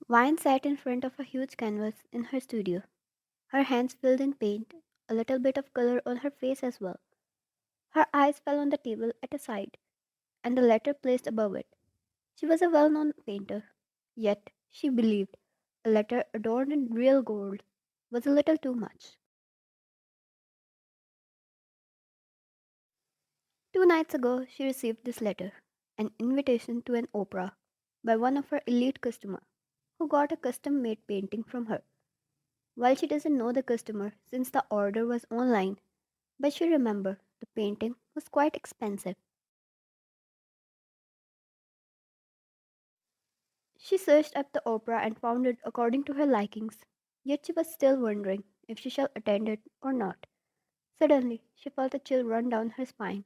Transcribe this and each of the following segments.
Vine sat in front of a huge canvas in her studio, her hands filled in paint, a little bit of color on her face as well. Her eyes fell on the table at her side, and the letter placed above it. She was a well known painter, yet she believed a letter adorned in real gold was a little too much. 2 nights ago, she received this letter, an invitation to an opera by one of her elite customers who got a custom made painting from her. While she doesn't know the customer since the order was online, but she remembered the painting was quite expensive. She searched up the opera and found it according to her likings, yet she was still wondering if she shall attend it or not. Suddenly, she felt a chill run down her spine.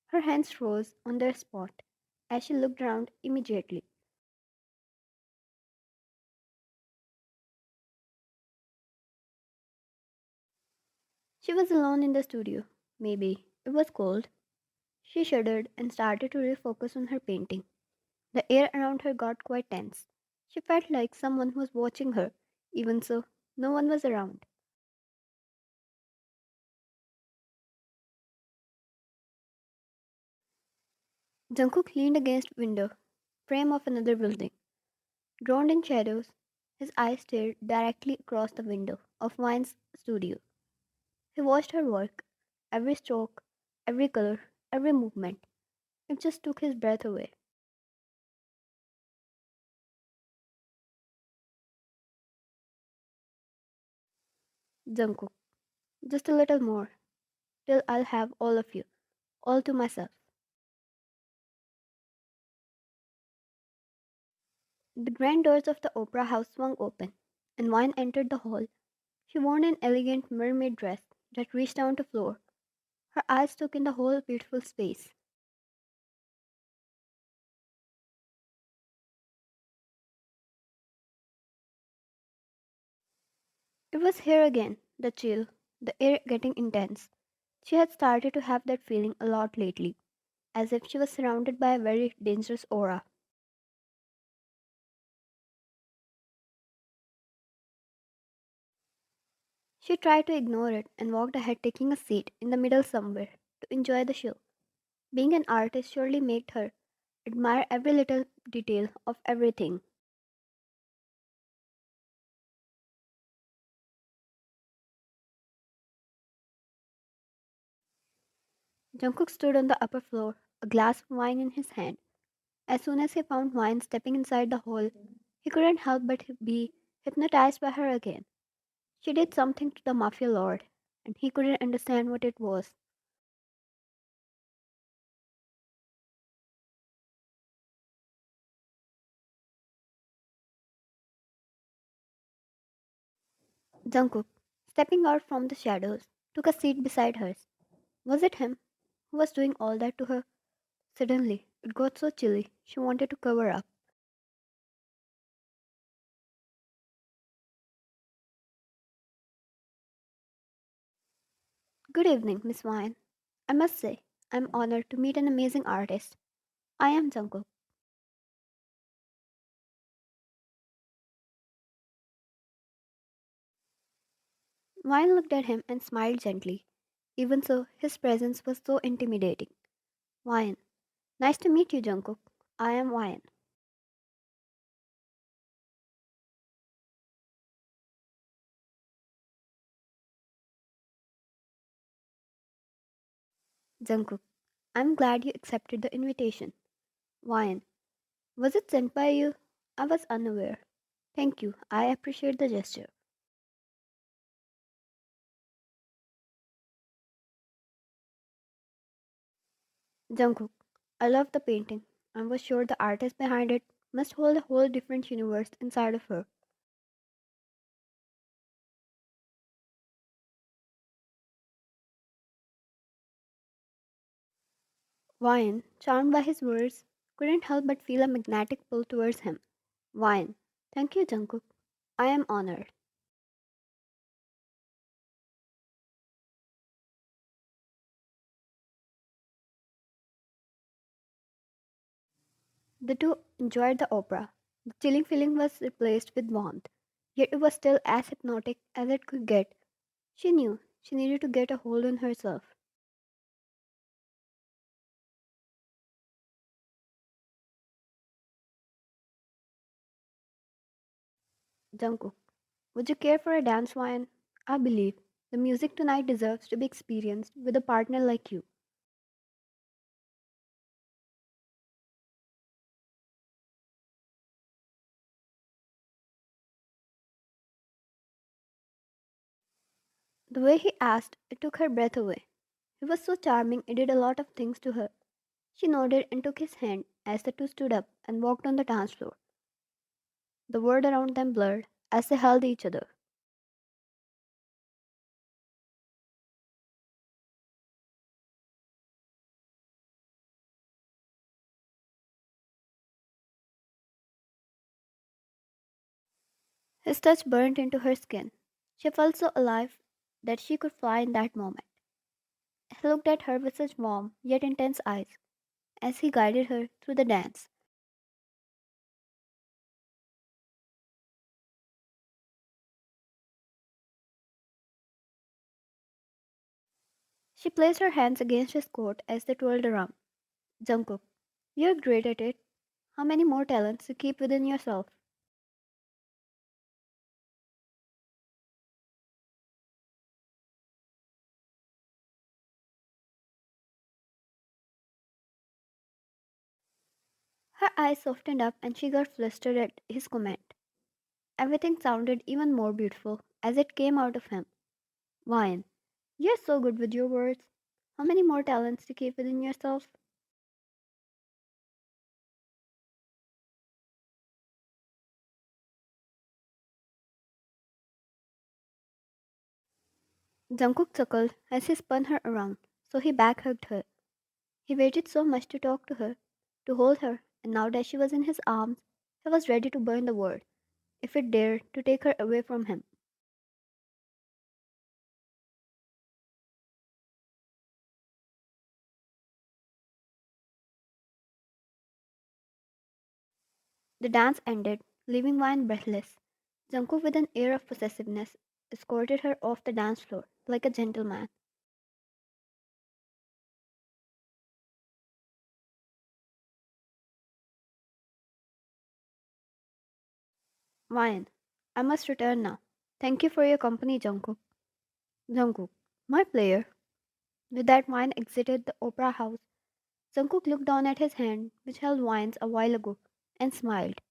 Her hands froze on their spot as she looked around immediately. She was alone in the studio. Maybe it was cold. She shuddered and started to refocus on her painting. The air around her got quite tense. She felt like someone was watching her. Even so, no one was around. Jungkook leaned against window frame of another building. Drowned in shadows, his eyes stared directly across the window of Vine's studio. He watched her work, every stroke, every color, every movement. It just took his breath away. Jungkook, just a little more, till I'll have all of you, all to myself. The grand doors of the opera house swung open, and Vine entered the hall. She wore an elegant mermaid dress that reached down to the floor. Her eyes took in the whole beautiful space. It was here again, the chill, the air getting intense. She had started to have that feeling a lot lately, as if she was surrounded by a very dangerous aura. She tried to ignore it and walked ahead, taking a seat in the middle somewhere to enjoy the show. Being an artist surely made her admire every little detail of everything. Jungkook stood on the upper floor, a glass of wine in his hand. As soon as he found Wine stepping inside the hall, he couldn't help but be hypnotized by her again. She did something to the Mafia lord, and he couldn't understand what it was. Jungkook, stepping out from the shadows, took a seat beside hers. Was it him who was doing all that to her? Suddenly, it got so chilly, she wanted to cover up. Good evening, Miss Wine. I must say, I'm honored to meet an amazing artist. I am Jungkook. Wine looked at him and smiled gently. Even so, his presence was so intimidating. Wine. Nice to meet you, Jungkook. I am Wine. Jungkook. I'm glad you accepted the invitation. Wine. Was it sent by you? I was unaware. Thank you. I appreciate the gesture. Jungkook. I love the painting. I was sure the artist behind it must hold a whole different universe inside of her. Wine, charmed by his words, couldn't help but feel a magnetic pull towards him. Wine. Thank you, Jungkook. I am honored. The two enjoyed the opera. The chilling feeling was replaced with warmth, yet it was still as hypnotic as it could get. She knew she needed to get a hold on herself. Jungkook, would you care for a dance wine? I believe the music tonight deserves to be experienced with a partner like you. The way he asked, it took her breath away. He was so charming, it did a lot of things to her. She nodded and took his hand as the two stood up and walked on the dance floor. The world around them blurred as they held each other. His touch burned into her skin. She felt so alive that she could fly in that moment. He looked at her with such warm yet intense eyes as he guided her through the dance. She placed her hands against his coat as they twirled around. Jungkook, you're great at it. How many more talents you keep within yourself? Her eyes softened up and she got flustered at his comment. Everything sounded even more beautiful as it came out of him. Wine, you're so good with your words. How many more talents to keep within yourself? Jungkook chuckled as he spun her around, so he back hugged her. He waited so much to talk to her, to hold her, and now that she was in his arms, he was ready to burn the world, if it dared to take her away from him. The dance ended, leaving Wine breathless. Jungkook, with an air of possessiveness, escorted her off the dance floor like a gentleman. Wine, I must return now. Thank you for your company, Jungkook. Jungkook, my player. With that, Wine exited the opera house. Jungkook looked down at his hand, which held wines a while ago, and smiled.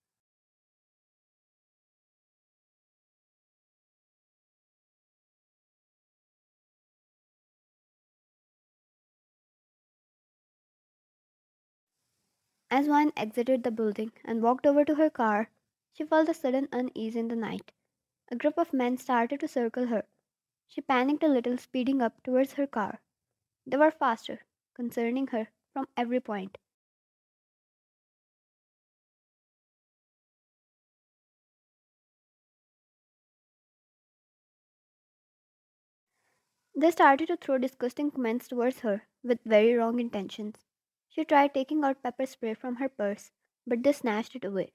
As Wine exited the building and walked over to her car, she felt a sudden unease in the night. A group of men started to circle her. She panicked a little, speeding up towards her car. They were faster, concerning her from every point. They started to throw disgusting comments towards her with very wrong intentions. She tried taking out pepper spray from her purse, but they snatched it away.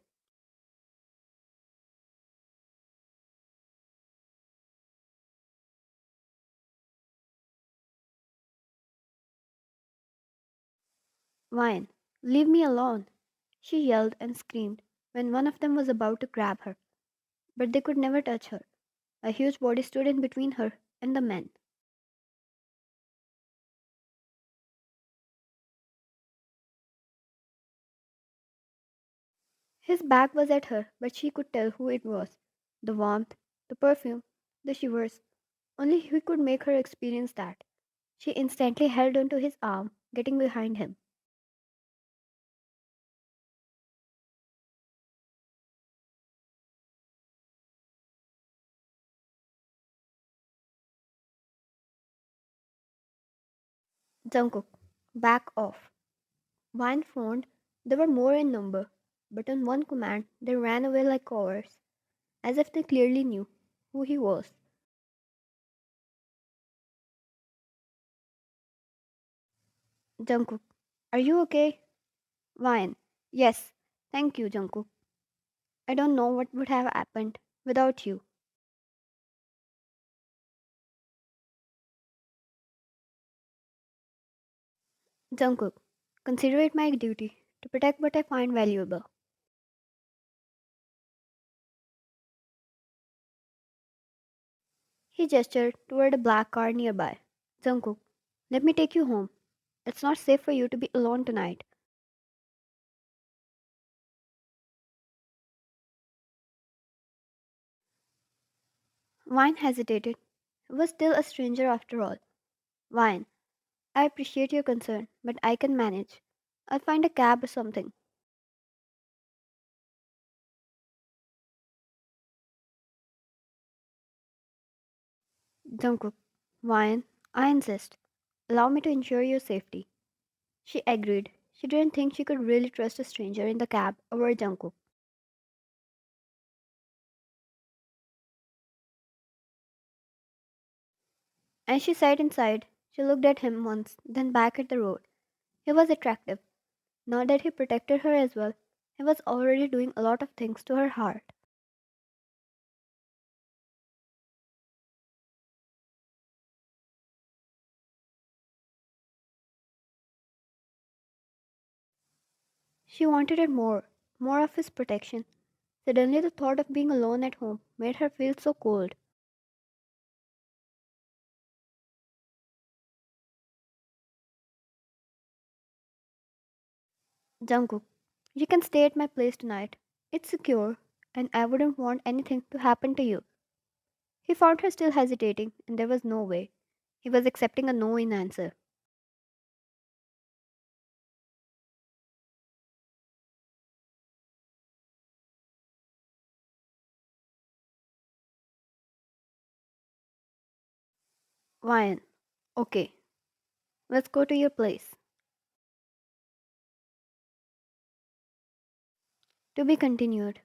Wine, leave me alone, she yelled and screamed when one of them was about to grab her, but they could never touch her. A huge body stood in between her and the men. His back was at her, but she could tell who it was. The warmth, the perfume, the shivers. Only he could make her experience that. She instantly held onto his arm, getting behind him. Jungkook, back off. Wine frowned. They were more in number, but on one command they ran away like cowards, as if they clearly knew who he was. Jungkook, are you okay? Wine, yes, thank you, Jungkook. I don't know what would have happened without you. Jungkook, consider it my duty to protect what I find valuable. He gestured toward a black car nearby. Jungkook, let me take you home. It's not safe for you to be alone tonight. Vine hesitated. He was still a stranger after all. Vine, I appreciate your concern, but I can manage. I'll find a cab or something. Jungkook, Vine, I insist. Allow me to ensure your safety. She agreed. She didn't think she could really trust a stranger in the cab over Jungkook. As she sat inside, she looked at him once, then back at the road. He was attractive. Not that he protected her as well. He was already doing a lot of things to her heart. She wanted it more, more of his protection. Suddenly, the thought of being alone at home made her feel so cold. Jungkook, you can stay at my place tonight. It's secure, and I wouldn't want anything to happen to you. He found her still hesitating, and there was no way. He was accepting a no in answer. Ryan, okay, let's go to your place. To be continued.